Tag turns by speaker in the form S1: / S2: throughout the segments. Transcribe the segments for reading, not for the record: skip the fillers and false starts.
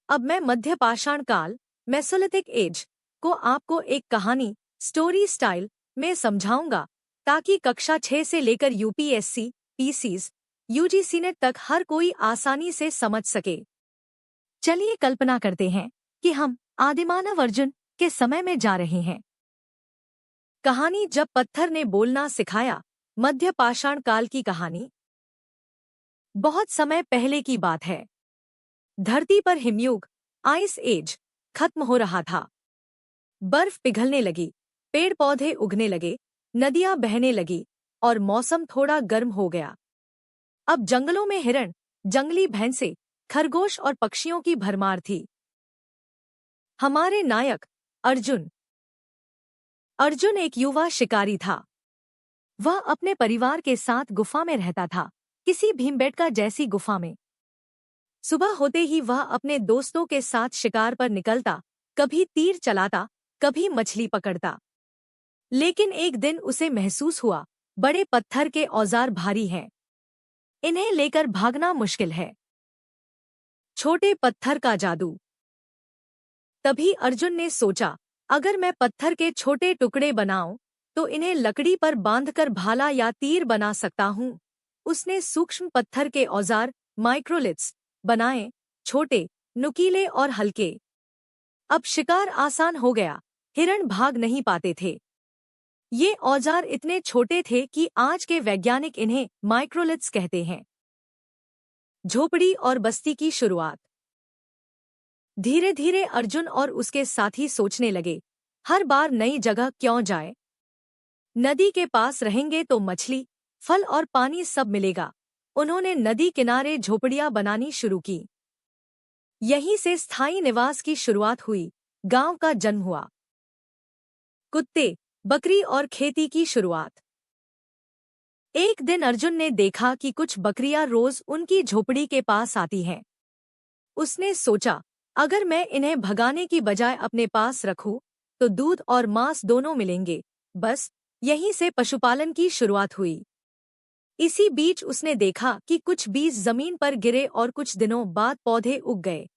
S1: अब मैं मध्य पाषाण काल मेसोलिथिक एज को आपको एक कहानी स्टोरी स्टाइल में समझाऊंगा ताकि कक्षा 6 से लेकर यूपीएससी, पीसीज, यूजीसी नेट तक हर कोई आसानी से समझ सके। चलिए कल्पना करते हैं कि हम आदिमानव अर्जुन के समय में जा रहे हैं। कहानी जब पत्थर ने बोलना सिखाया, मध्य पाषाण काल की कहानी। बहुत समय पहले की बात है। धरती पर हिमयुग आइस एज खत्म हो रहा था। बर्फ पिघलने लगी, पेड़ पौधे उगने लगे, नदियां बहने लगी और मौसम थोड़ा गर्म हो गया। अब जंगलों में हिरण, जंगली भैंसे, खरगोश और पक्षियों की भरमार थी। हमारे नायक अर्जुन एक युवा शिकारी था। वह अपने परिवार के साथ गुफा में रहता था, किसी भीमबेटका जैसी गुफा में। सुबह होते ही वह अपने दोस्तों के साथ शिकार पर निकलता, कभी तीर चलाता, कभी मछली पकड़ता। लेकिन एक दिन उसे महसूस हुआ, बड़े पत्थर के औजार भारी हैं। इन्हें लेकर भागना मुश्किल है। छोटे पत्थर का जादू। तभी अर्जुन ने सोचा, अगर मैं पत्थर के छोटे टुकड़े बनाऊं, तो इन्हें लकड़ी पर बांधकर भाला या तीर बना सकता हूं। उसने सूक्ष्म पत्थर के औजार माइक्रोलिथ्स बनाए, छोटे, नुकीले और हल्के। अब शिकार आसान हो गया, हिरण भाग नहीं पाते थे। ये औजार इतने छोटे थे कि आज के वैज्ञानिक इन्हें माइक्रोलिथ्स कहते हैं। झोपड़ी और बस्ती की शुरुआत। धीरे धीरे अर्जुन और उसके साथी सोचने लगे, हर बार नई जगह क्यों जाए? नदी के पास रहेंगे तो मछली, फल और पानी सब मिलेगा। उन्होंने नदी किनारे झोपड़ियां बनानी शुरू की। यहीं से स्थायी निवास की शुरुआत हुई, गांव का जन्म हुआ। कुत्ते, बकरी और खेती की शुरुआत। एक दिन अर्जुन ने देखा कि कुछ बकरियां रोज उनकी झोपड़ी के पास आती हैं। उसने सोचा, अगर मैं इन्हें भगाने की बजाय अपने पास रखूं, तो दूध और मांस दोनों मिलेंगे। बस यहीं से पशुपालन की शुरुआत हुई। इसी बीच उसने देखा कि कुछ बीज जमीन पर गिरे और कुछ दिनों बाद पौधे उग गए।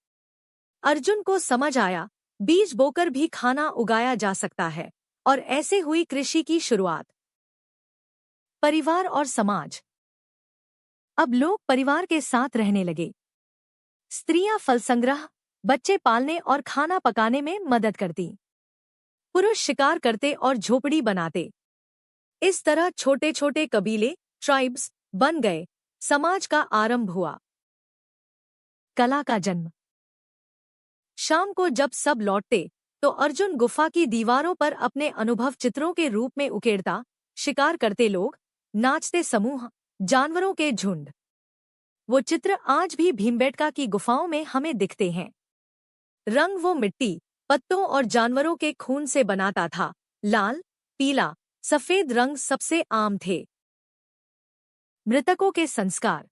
S1: अर्जुन को समझ आया, बीज बोकर भी खाना उगाया जा सकता है, और ऐसे हुई कृषि की शुरुआत। परिवार और समाज। अब लोग परिवार के साथ रहने लगे। स्त्रियां फल संग्रह, बच्चे पालने और खाना पकाने में मदद करती। पुरुष शिकार करते और झोपड़ी बनाते। इस तरह छोटे छोटे कबीले, ट्राइब्स बन गए। समाज का आरंभ हुआ। कला का जन्म। शाम को जब सब लौटते, तो अर्जुन गुफा की दीवारों पर अपने अनुभव चित्रों के रूप में उकेरता। शिकार करते लोग, नाचते समूह, जानवरों के झुंड। वो चित्र आज भी भीमबेटका की गुफाओं में हमें दिखते हैं। रंग वो मिट्टी, पत्तों और जानवरों के खून से बनाता था। लाल, पीला, सफेद रंग सबसे आम थे। मृतकों के संस्कार।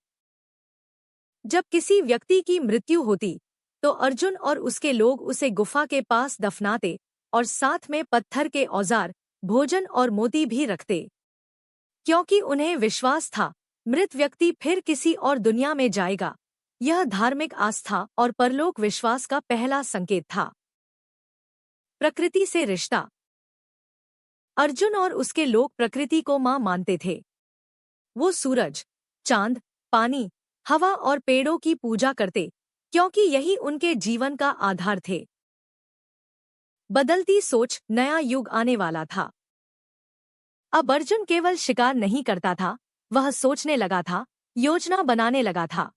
S1: जब किसी व्यक्ति की मृत्यु होती, तो अर्जुन और उसके लोग उसे गुफा के पास दफनाते और साथ में पत्थर के औजार, भोजन और मोती भी रखते, क्योंकि उन्हें विश्वास था मृत व्यक्ति फिर किसी और दुनिया में जाएगा। यह धार्मिक आस्था और परलोक विश्वास का पहला संकेत था। प्रकृति से रिश्ता। अर्जुन और उसके लोग प्रकृति को मां मानते थे। वो सूरज, चांद, पानी, हवा और पेड़ों की पूजा करते, क्योंकि यही उनके जीवन का आधार थे। बदलती सोच, नया युग आने वाला था। अब अर्जुन केवल शिकार नहीं करता था, वह सोचने लगा था, योजना बनाने लगा था।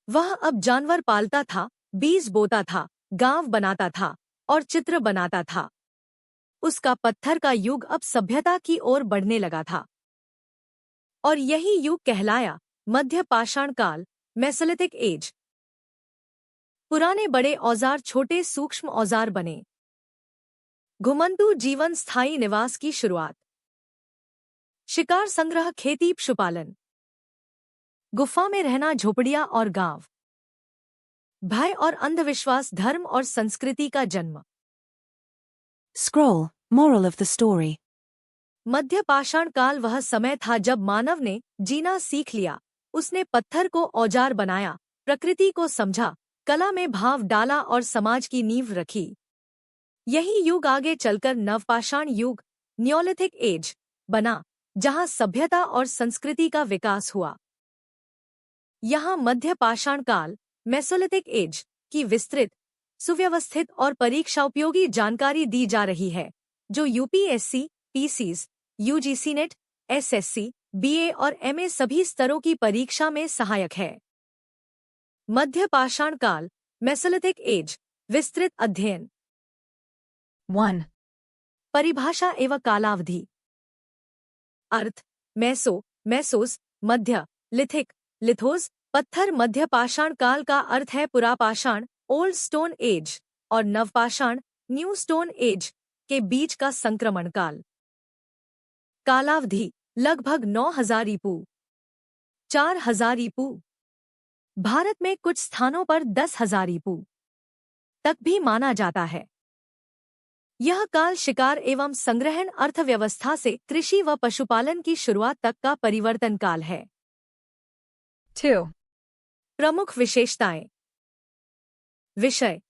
S1: वह अब जानवर पालता था, बीज बोता था, गांव बनाता था और चित्र बनाता था। उसका पत्थर का युग अब सभ्यता की ओर बढ़ने लगा था। और यही युग कहलाया मध्य पाषाण काल, मेसोलिथिक एज। पुराने बड़े औजार छोटे सूक्ष्म औजार बने। घुमंतू जीवन, स्थायी निवास की शुरुआत। शिकार संग्रह, खेती, पशुपालन। गुफा में रहना, झोपड़ियां और गांव। भय और अंधविश्वास, धर्म और संस्कृति का जन्म।
S2: Scroll, moral of the story.
S1: मध्य पाषाण काल वह समय था जब मानव ने जीना सीख लिया। उसने पत्थर को औजार बनाया, प्रकृति को समझा, कला में भाव डाला और समाज की नींव रखी। यही युग आगे चलकर नवपाषाण युग, न्योलिथिक एज बना, जहां सभ्यता और संस्कृति का विकास हुआ। यहाँ मध्य पाषाण काल, मेसोलिथिक एज की विस्तृत, सुव्यवस्थित और परीक्षाउपयोगी जानकारी दी जा रही है, जो UPSC, PCS, UGC NET, SSC, BA और एमए सभी स्तरों की परीक्षा में सहायक है। मध्य पाषाण काल, मेसोलिथिक एज, विस्तृत अध्ययन।
S2: 1.
S1: परिभाषा एवं कालावधि। अर्थ: मेसो, मेसोस, मध्य, लिथिक, लिथोस, पत्थर। मध्य पाषाण काल का अर्थ है पुरापाषाण, ओल्ड स्टोन एज, और नवपाषाण, न्यू स्टोन एज के बीच का संक्रमण काल। कालावधि: लगभग 9000 ईपू 4000 ईपू। भारत में कुछ स्थानों पर 10,000 ईपू तक भी माना जाता है। यह काल शिकार एवं संग्रहण, अर्थव्यवस्था से कृषि व पशुपालन की शुरुआत तक का परिवर्तन काल है।
S2: 2.
S1: प्रमुख विशेषताएं। विषय,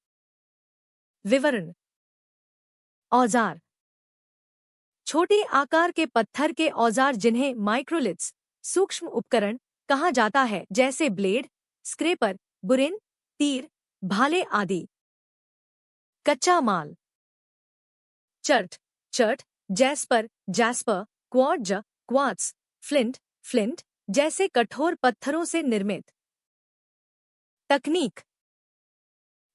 S1: विवरण। औजार: छोटे आकार के पत्थर के औजार जिन्हें माइक्रोलिथ्स, सूक्ष्म उपकरण कहा जाता है, जैसे ब्लेड, स्क्रेपर, बुरिन, तीर, भाले आदि। कच्चा माल: chert, chert, jasper, jasper, quartz, quartz, flint, flint जैसे कठोर पत्थरों से निर्मित। तकनीक: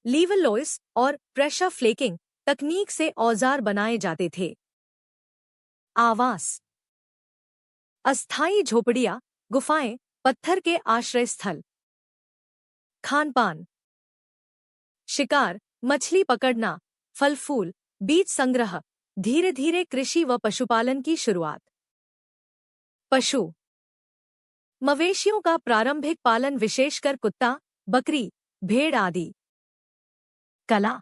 S1: लीवलॉइस और प्रेशर फ्लेकिंग तकनीक से औजार बनाए जाते थे। आवास: अस्थायी झोपड़ियां, गुफाएं, पत्थर के आश्रय स्थल। खानपान: शिकार, मछली पकड़ना, फल फूल, बीज संग्रह, धीरे धीरे कृषि व पशुपालन की शुरुआत। पशु: मवेशियों का प्रारंभिक पालन, विशेषकर कुत्ता, बकरी, भेड़ आदि। कला: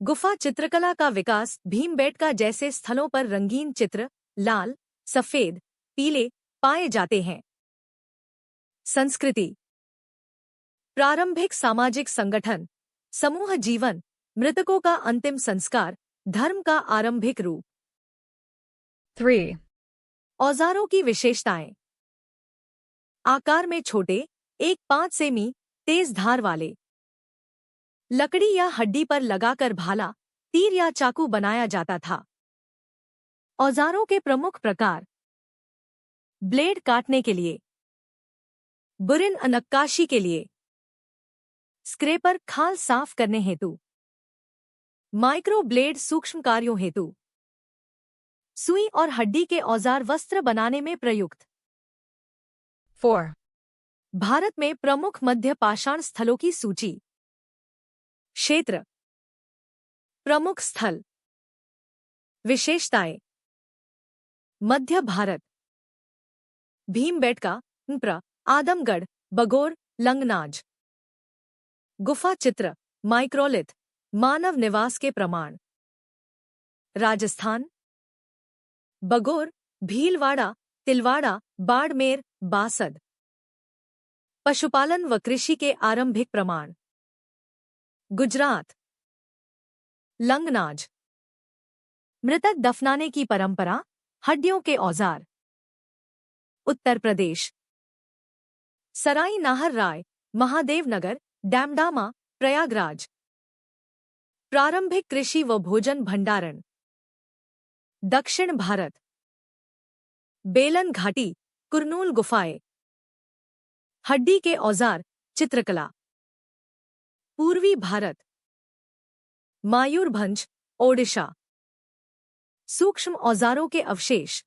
S1: गुफा चित्रकला का विकास, भीमबेटका जैसे स्थलों पर रंगीन चित्र, लाल, सफेद, पीले पाए जाते हैं। संस्कृति: प्रारंभिक सामाजिक संगठन, समूह जीवन, मृतकों का अंतिम संस्कार, धर्म का आरंभिक रूप।
S2: 3.
S1: औजारों की विशेषताएं। आकार में छोटे, 1-5 सेमी, तेज धार वाले। लकड़ी या हड्डी पर लगाकर भाला, तीर या चाकू बनाया जाता था। औजारों के प्रमुख प्रकार: ब्लेड काटने के लिए, बुरिन नक्काशी के लिए, स्क्रेपर खाल साफ करने हेतु, माइक्रो ब्लेड सूक्ष्म कार्यों हेतु, सुई और हड्डी के औजार वस्त्र बनाने में प्रयुक्त।
S2: 4.
S1: भारत में प्रमुख मध्य पाषाण स्थलों की सूची। क्षेत्र: प्रमुख स्थल। विशेषताएं। मध्य भारत: भीमबेटका, आदमगढ़, बगोर, लंगनाज। गुफा चित्र, माइक्रोलिथ, मानव निवास के प्रमाण। राजस्थान: बगोर, भीलवाड़ा, तिलवाड़ा, बाड़मेर, बासद। पशुपालन व कृषि के आरंभिक प्रमाण। गुजरात: लंगनाज, मृतक दफनाने की परंपरा, हड्डियों के औजार। उत्तर प्रदेश: सराई नाहर राय, महादेवनगर, डैमडामा, प्रयागराज। प्रारंभिक कृषि व भोजन भंडारण। दक्षिण भारत: बेलन घाटी, कुरनूल गुफाएं। हड्डी के औजार, चित्रकला। पूर्वी भारत: मयूरभंज, ओडिशा। सूक्ष्म औजारों के अवशेष।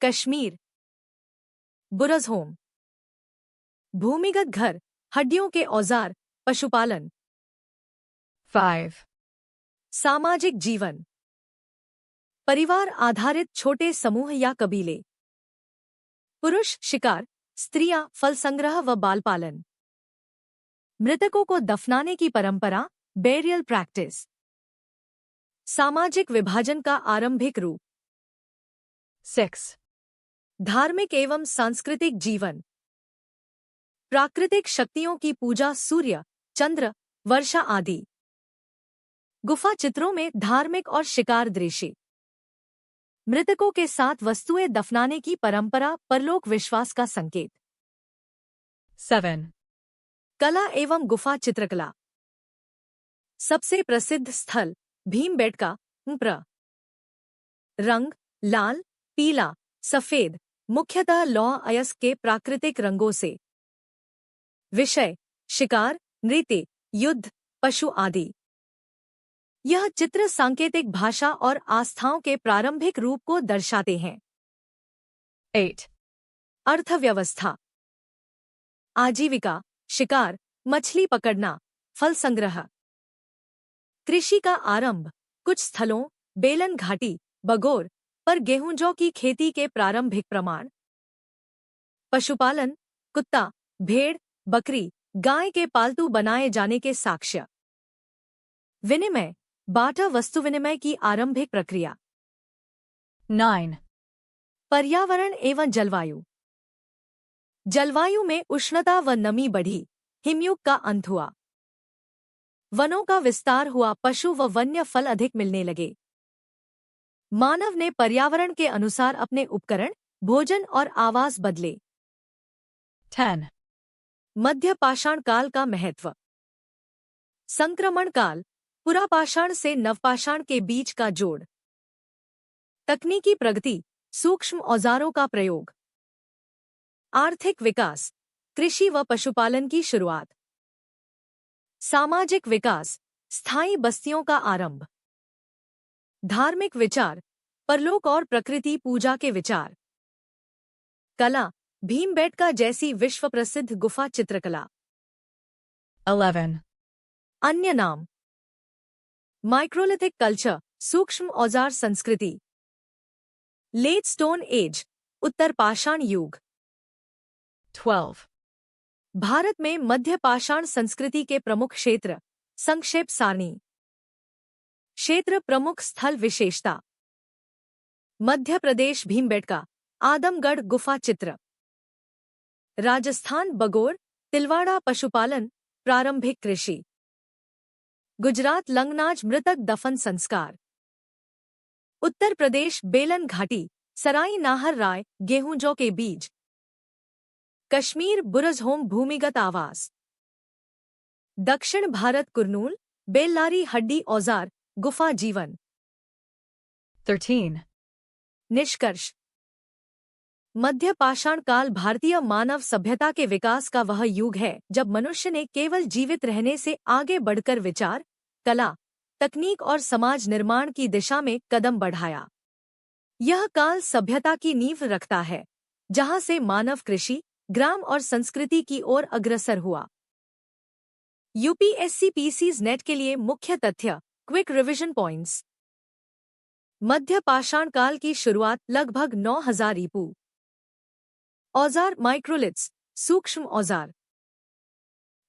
S1: कश्मीर: बुरज़होम। भूमिगत घर, हड्डियों के औजार, पशुपालन।
S2: 5.
S1: सामाजिक जीवन। परिवार आधारित छोटे समूह या कबीले। पुरुष शिकार, स्त्रियां फल संग्रह व बाल पालन। मृतकों को दफनाने की परंपरा, बेरियल प्रैक्टिस। सामाजिक विभाजन का आरंभिक रूप।
S2: 6.
S1: धार्मिक एवं सांस्कृतिक जीवन। प्राकृतिक शक्तियों की पूजा, सूर्य, चंद्र, वर्षा आदि। गुफा चित्रों में धार्मिक और शिकार दृश्य। मृतकों के साथ वस्तुएं दफनाने की परंपरा, परलोक विश्वास का संकेत।
S3: 7.
S1: कला एवं गुफा चित्रकला। सबसे प्रसिद्ध स्थल भीमबेटका। रंग लाल, पीला, सफेद, मुख्यतः लौह अयस्क के प्राकृतिक रंगों से। विषय शिकार, नृत्य, युद्ध, पशु आदि। यह चित्र सांकेतिक भाषा और आस्थाओं के प्रारंभिक रूप को दर्शाते हैं।
S3: 8.
S1: अर्थव्यवस्था। आजीविका, शिकार, मछली पकड़ना, फल संग्रह। कृषि का आरंभ, कुछ स्थलों बेलन घाटी, बगोर पर गेहूं जौ की खेती के प्रारंभिक प्रमाण। पशुपालन, कुत्ता, भेड़, बकरी, गाय के पालतू बनाए जाने के साक्ष्य। विनिमय, बाटा वस्तु विनिमय की आरंभिक प्रक्रिया।
S3: 9.
S1: पर्यावरण एवं जलवायु। जलवायु में उष्णता व नमी बढ़ी, हिमयुग का अंत हुआ, वनों का विस्तार हुआ, पशु व वन्य फल अधिक मिलने लगे। मानव ने पर्यावरण के अनुसार अपने उपकरण, भोजन और आवास बदले।
S3: 10.
S1: मध्य पाषाण काल का महत्व। संक्रमण काल, पुरापाषाण से नवपाषाण के बीच का जोड़। तकनीकी प्रगति, सूक्ष्म औजारों का प्रयोग। आर्थिक विकास, कृषि व पशुपालन की शुरुआत। सामाजिक विकास, स्थायी बस्तियों का आरंभ। धार्मिक विचार, परलोक और प्रकृति पूजा के विचार। कला, भीमबेटका जैसी विश्व प्रसिद्ध गुफा चित्रकला।
S3: 11.
S1: अन्य नाम माइक्रोलिथिक कल्चर, सूक्ष्म औजार संस्कृति। लेट स्टोन एज, उत्तर पाषाण युग।
S3: 12.
S1: भारत में मध्य पाषाण संस्कृति के प्रमुख क्षेत्र। संक्षेप सारणी। क्षेत्र प्रमुख स्थल विशेषता। मध्य प्रदेश भीमबेटका, आदमगढ़ गुफा चित्र। राजस्थान बगोर, तिलवाड़ा पशुपालन, प्रारंभिक कृषि। गुजरात लंगनाज मृतक दफन संस्कार। उत्तर प्रदेश बेलन घाटी, सराई नाहर राय, गेहूं जौ के बीज। कश्मीर बुरजहोम भूमिगत आवास। दक्षिण भारत कुरनूल, बेल्लारी हड्डी औजार, गुफा जीवन।
S3: 13.
S1: निष्कर्ष। मध्य पाषाण काल भारतीय मानव सभ्यता के विकास का वह युग है जब मनुष्य ने केवल जीवित रहने से आगे बढ़कर विचार, कला, तकनीक और समाज निर्माण की दिशा में कदम बढ़ाया। यह काल सभ्यता की नींव रखता है, जहां से मानव कृषि, ग्राम और संस्कृति की ओर अग्रसर हुआ। यूपीएससी पीसीज नेट के लिए मुख्य तथ्य, क्विक रिवीजन पॉइंट्स। मध्य पाषाण काल की शुरुआत लगभग 9000 ईपू। औजार माइक्रोलिथ्स, सूक्ष्म औजार।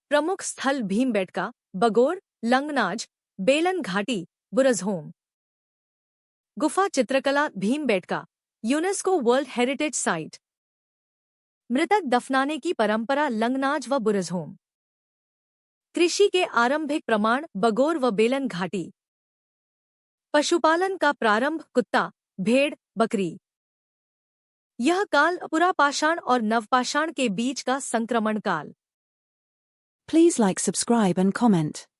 S1: प्रमुख स्थल भीमबेटका, बगोर, लंगनाज, बेलन घाटी, बुरजहोम। गुफा चित्रकला Bhimbetka, UNESCO world heritage site. मृतक दफनाने की परंपरा लंगनाज व बुरजहोम। कृषि के आरंभिक प्रमाण बगोर व बेलन घाटी। पशुपालन का प्रारंभ कुत्ता, भेड़, बकरी। यह काल पुरापाषाण और नवपाषाण के बीच का संक्रमण काल।
S2: Please like, subscribe and comment.